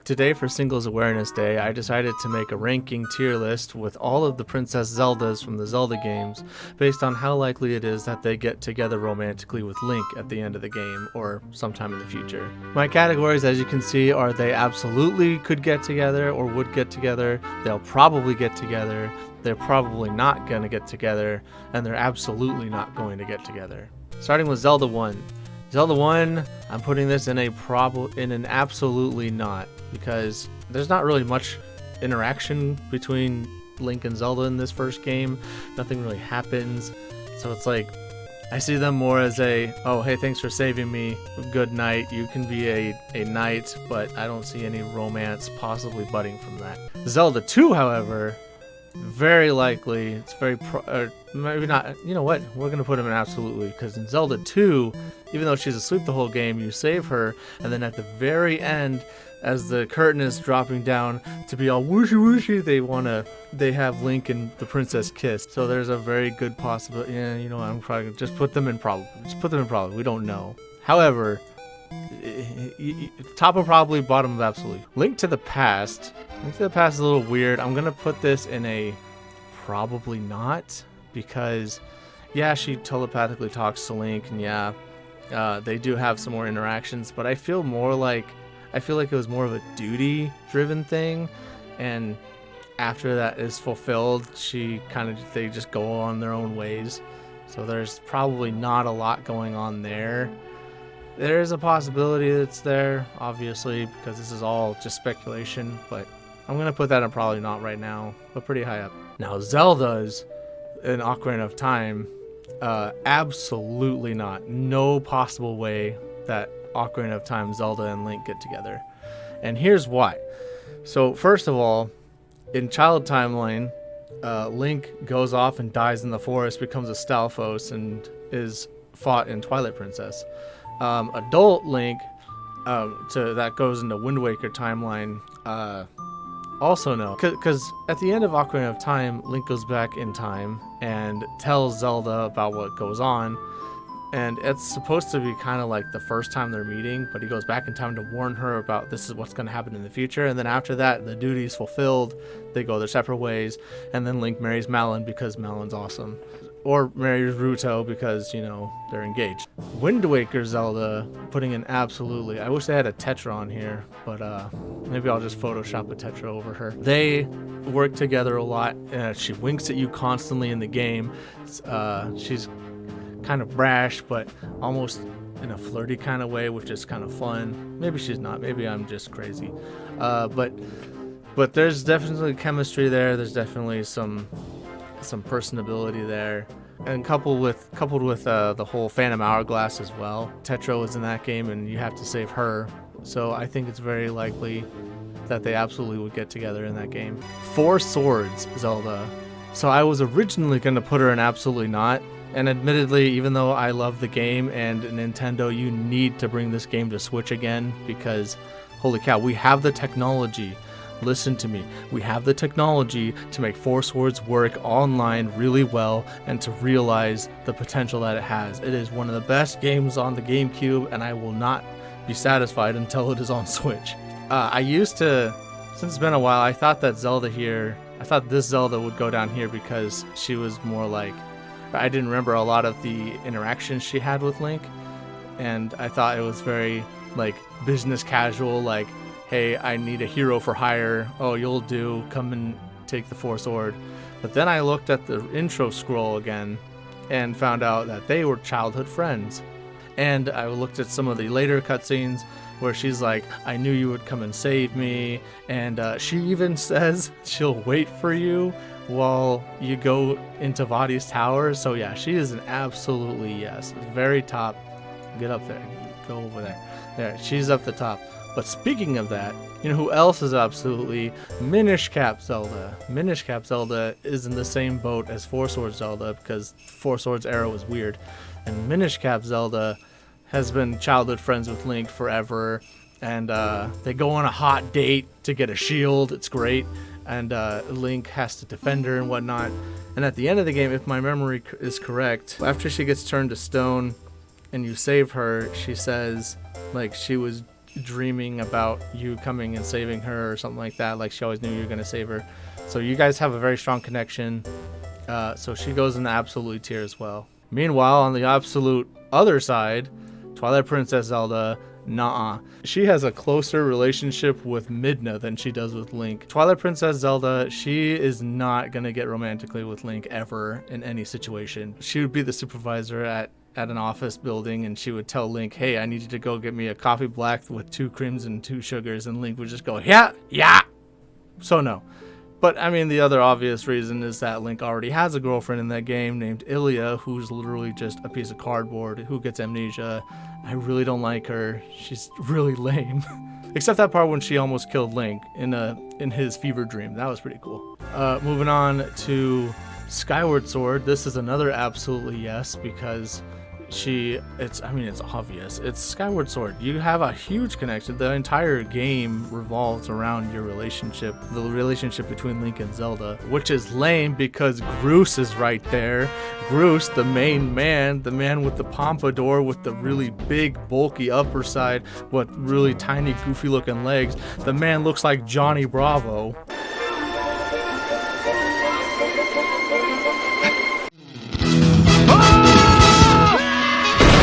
Today for Singles Awareness Day, I decided to make a ranking tier list with all of the Princess Zeldas from the Zelda games based on how likely it is that they get together romantically with Link at the end of the game or sometime in the future. My categories, as you can see, are they absolutely could get together or would get together, they'll probably get together, they're probably not going to get together, and they're absolutely not going to get together. Starting with Zelda 1. Zelda 1, I'm putting this in an absolutely not, because there's not really much interaction between Link and Zelda in this first game. Nothing really happens. So it's like, I see them more as a, oh, hey, thanks for saving me, good night, you can be a knight, but I don't see any romance possibly budding from that. Zelda 2, however, very likely, it's very, maybe not, you know what, we're going to put him in absolutely, because in Zelda 2, even though she's asleep the whole game, you save her, and then at the very end, as the curtain is dropping down to be all whooshy whooshy, they have Link and the princess kiss. So there's a very good possibility. Yeah, you know, I'm probably just put them in probably. Just put them in probably. We don't know. However, top of probably, bottom of absolutely. Link to the Past. Link to the Past is a little weird. I'm gonna put this in a probably not, because yeah, she telepathically talks to Link, and yeah, they do have some more interactions, but I feel like it was more of a duty-driven thing, and after that is fulfilled, they just go on their own ways. So there's probably not a lot going on there. There is a possibility that's there, obviously, because this is all just speculation, but I'm going to put that in probably not right now, but pretty high up. Now, Zelda's in Ocarina of Time, absolutely not. No possible way that Ocarina of Time, Zelda, and Link get together. And here's why. So, first of all, in Child Timeline, Link goes off and dies in the forest, becomes a Stalfos, and is fought in Twilight Princess. Adult Link, that goes into Wind Waker timeline, also no. Because at the end of Ocarina of Time, Link goes back in time and tells Zelda about what goes on. And it's supposed to be kind of like the first time they're meeting, but he goes back in time to warn her about this is what's going to happen in the future. And then after that, the duty is fulfilled. They go their separate ways. And then Link marries Malon because Malon's awesome. Or marries Ruto because, you know, they're engaged. Wind Waker Zelda, putting in absolutely. I wish they had a Tetra on here, but maybe I'll just Photoshop a Tetra over her. They work together a lot. She winks at you constantly in the game. She's kind of brash, but almost in a flirty kind of way, which is kind of fun. Maybe she's not. Maybe I'm just crazy. But there's definitely chemistry there. There's definitely some personability there, and coupled with the whole Phantom Hourglass as well. Tetra was in that game, and you have to save her. So I think it's very likely that they absolutely would get together in that game. Four Swords Zelda. So I was originally going to put her in absolutely not. And admittedly, even though I love the game, and Nintendo, you need to bring this game to Switch again, because holy cow, we have the technology. Listen to me. We have the technology to make Four Swords work online really well and to realize the potential that it has. It is one of the best games on the GameCube, and I will not be satisfied until it is on Switch. Since it's been a while, I thought this Zelda would go down here because she was more like, I didn't remember a lot of the interactions she had with Link, and I thought it was very like business casual, like, hey, I need a hero for hire, oh, you'll do, come and take the Four Sword. But then I looked at the intro scroll again and found out that they were childhood friends. And I looked at some of the later cutscenes where she's like, I knew you would come and save me, and she even says she'll wait for you while you go into Vadi's tower. So yeah, she is an absolutely yes. Very top. Get up there. Go over there. There, she's up the top. But speaking of that, you know who else is absolutely? Minish Cap Zelda. Minish Cap Zelda is in the same boat as Four Swords Zelda, because Four Swords era was weird. And Minish Cap Zelda has been childhood friends with Link forever. And they go on a hot date to get a shield. It's great. And Link has to defend her and whatnot. And at the end of the game, if my memory is correct, after she gets turned to stone and you save her, she says, like, she was dreaming about you coming and saving her or something like that. Like she always knew you were gonna save her. So you guys have a very strong connection. So she goes in the absolute tier as well. Meanwhile, on the absolute other side, Twilight Princess Zelda, nah. She has a closer relationship with Midna than she does with Link. Twilight Princess Zelda, she is not gonna get romantically with Link ever in any situation. She would be the supervisor at an office building, and she would tell Link, hey, I need you to go get me a coffee black with 2 creams and 2 sugars, and Link would just go, yeah. So no. But I mean, the other obvious reason is that Link already has a girlfriend in that game named Ilia, who's literally just a piece of cardboard who gets amnesia. I really don't like her. She's really lame. Except that part when she almost killed Link in his fever dream. That was pretty cool. Moving on to Skyward Sword. This is another absolutely yes, because it's obvious. It's Skyward Sword. You have a huge connection. The entire game revolves around your relationship, the relationship between Link and Zelda, which is lame because Groose is right there. Groose, the main man, the man with the pompadour with the really big, bulky upper side, but really tiny, goofy looking legs. The man looks like Johnny Bravo.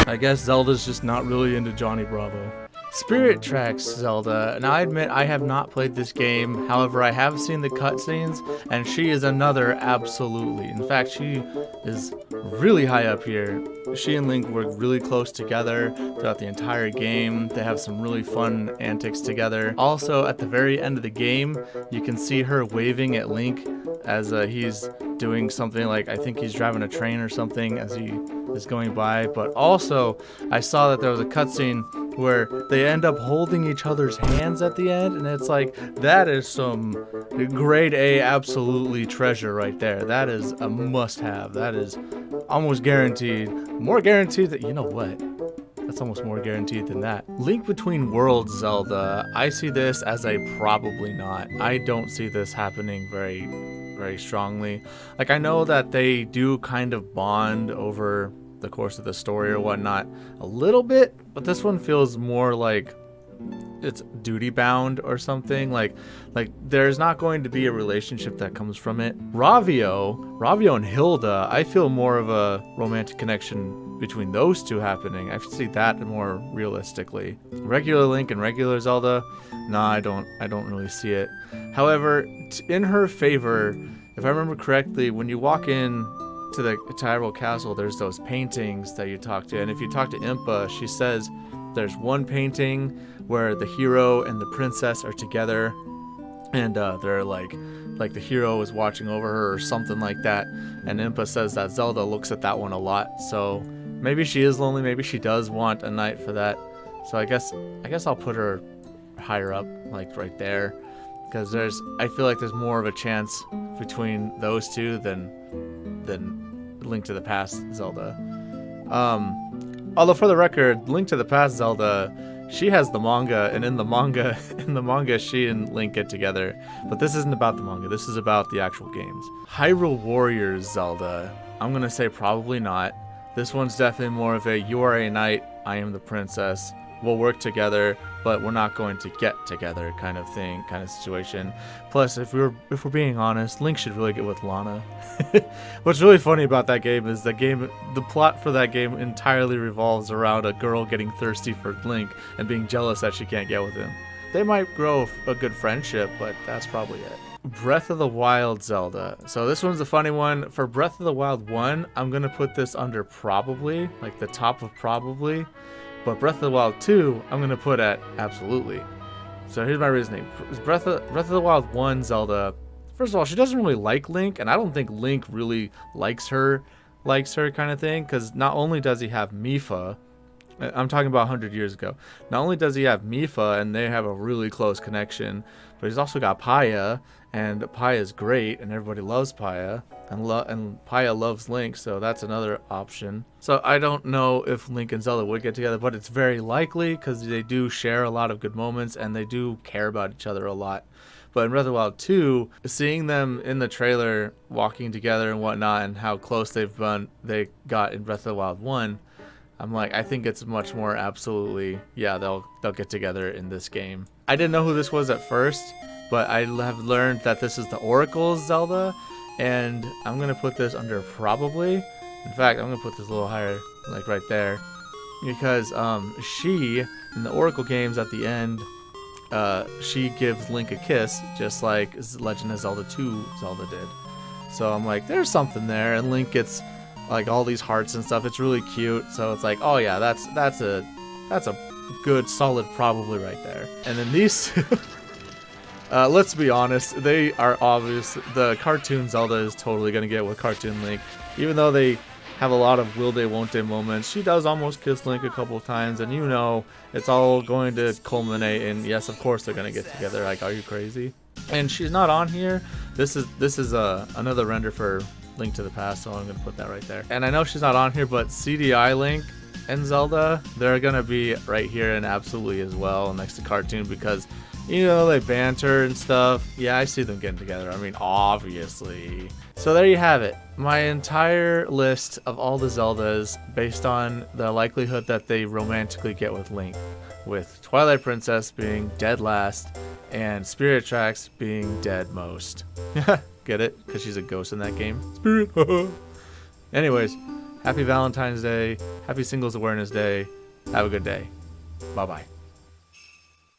I guess Zelda's just not really into Johnny Bravo. Spirit Tracks Zelda. Now I admit I have not played this game, however I have seen the cutscenes, and she is another absolutely. In fact, she is really high up here. She and Link work really close together throughout the entire game. They have some really fun antics together. Also, at the very end of the game, you can see her waving at Link as he's doing something, like I think he's driving a train or something as he is going by. But also, I saw that there was a cutscene where they end up holding each other's hands at the end, and it's like, that is some grade A absolutely treasure right there. That is a must-have. That is almost guaranteed. More guaranteed that, you know what? That's almost more guaranteed than that. Link Between Worlds Zelda, I see this as a probably not. I don't see this happening very strongly. Like, I know that they do kind of bond over the course of the story or whatnot a little bit, but this one feels more like it's duty bound or something. Like there's not going to be a relationship that comes from it. Ravio and Hilda, I feel more of a romantic connection between those two happening. I see that more realistically. Regular Link and regular Zelda, nah, I don't really see it. However, in her favor, if I remember correctly, when you walk in to the Tyrell Castle, there's those paintings that you talk to, and if you talk to Impa, she says there's one painting where the hero and the princess are together, and they're like the hero is watching over her or something like that, and Impa says that Zelda looks at that one a lot. So maybe she is lonely, maybe she does want a knight for that. So I guess I'll put her higher up, like right there, because I feel like there's more of a chance between those two than Link to the Past Zelda. Although for the record, Link to the Past Zelda, she has the manga, and in the manga, she and Link get together. But this isn't about the manga. This is about the actual games. Hyrule Warriors Zelda, I'm gonna say probably not. This one's definitely more of a you are a knight, I am the princess. We'll work together, but we're not going to get together kind of thing, kind of situation. Plus, if we're being honest, Link should really get with Lana. What's really funny about that game is the plot for that game entirely revolves around a girl getting thirsty for Link and being jealous that she can't get with him. They might grow a good friendship, but that's probably it. Breath of the Wild Zelda. So this one's a funny one. For Breath of the Wild 1, I'm going to put this under probably, like the top of probably. But Breath of the Wild 2, I'm going to put at absolutely. So here's my reasoning. Breath of the Wild 1 Zelda, first of all, she doesn't really like Link, and I don't think Link really likes her kind of thing, because not only does he have Mipha, I'm talking about 100 years ago, not only does he have Mipha, and they have a really close connection, but he's also got Paya, and Paya's great, and everybody loves Paya, and Paya loves Link, so that's another option. So I don't know if Link and Zelda would get together, but it's very likely, because they do share a lot of good moments, and they do care about each other a lot. But in Breath of the Wild 2, seeing them in the trailer walking together and whatnot, and how close they got in Breath of the Wild 1, I'm like, I think it's much more absolutely, yeah, they'll get together in this game. I didn't know who this was at first, but I have learned that this is the Oracle's Zelda, and I'm gonna put this under probably. In fact, I'm gonna put this a little higher, like right there, because she in the Oracle games at the end, she gives Link a kiss, just like Legend of Zelda 2 Zelda did. So I'm like, there's something there, and Link gets like all these hearts and stuff. It's really cute. So it's like, oh yeah, that's a good solid probably right there. And then these two, let's be honest, they are obvious. The cartoon Zelda is totally gonna get with cartoon Link, even though they have a lot of will they won't they moments. She does almost kiss Link a couple of times, and you know it's all going to culminate in, yes, of course they're gonna get together. Like, are you crazy? And she's not on here. This is another render for Link to the Past, so I'm gonna put that right there. And I know she's not on here, but CDI Link and Zelda, they're gonna be right here and absolutely as well next to cartoon, because you know they banter and stuff. Yeah, I see them getting together. I mean, obviously. So there you have it. My entire list of all the Zeldas based on the likelihood that they romantically get with Link, with Twilight Princess being dead last and Spirit Tracks being dead most. Get it? Because she's a ghost in that game. Spirit. Anyways, happy Valentine's Day. Happy Singles Awareness Day. Have a good day. Bye-bye.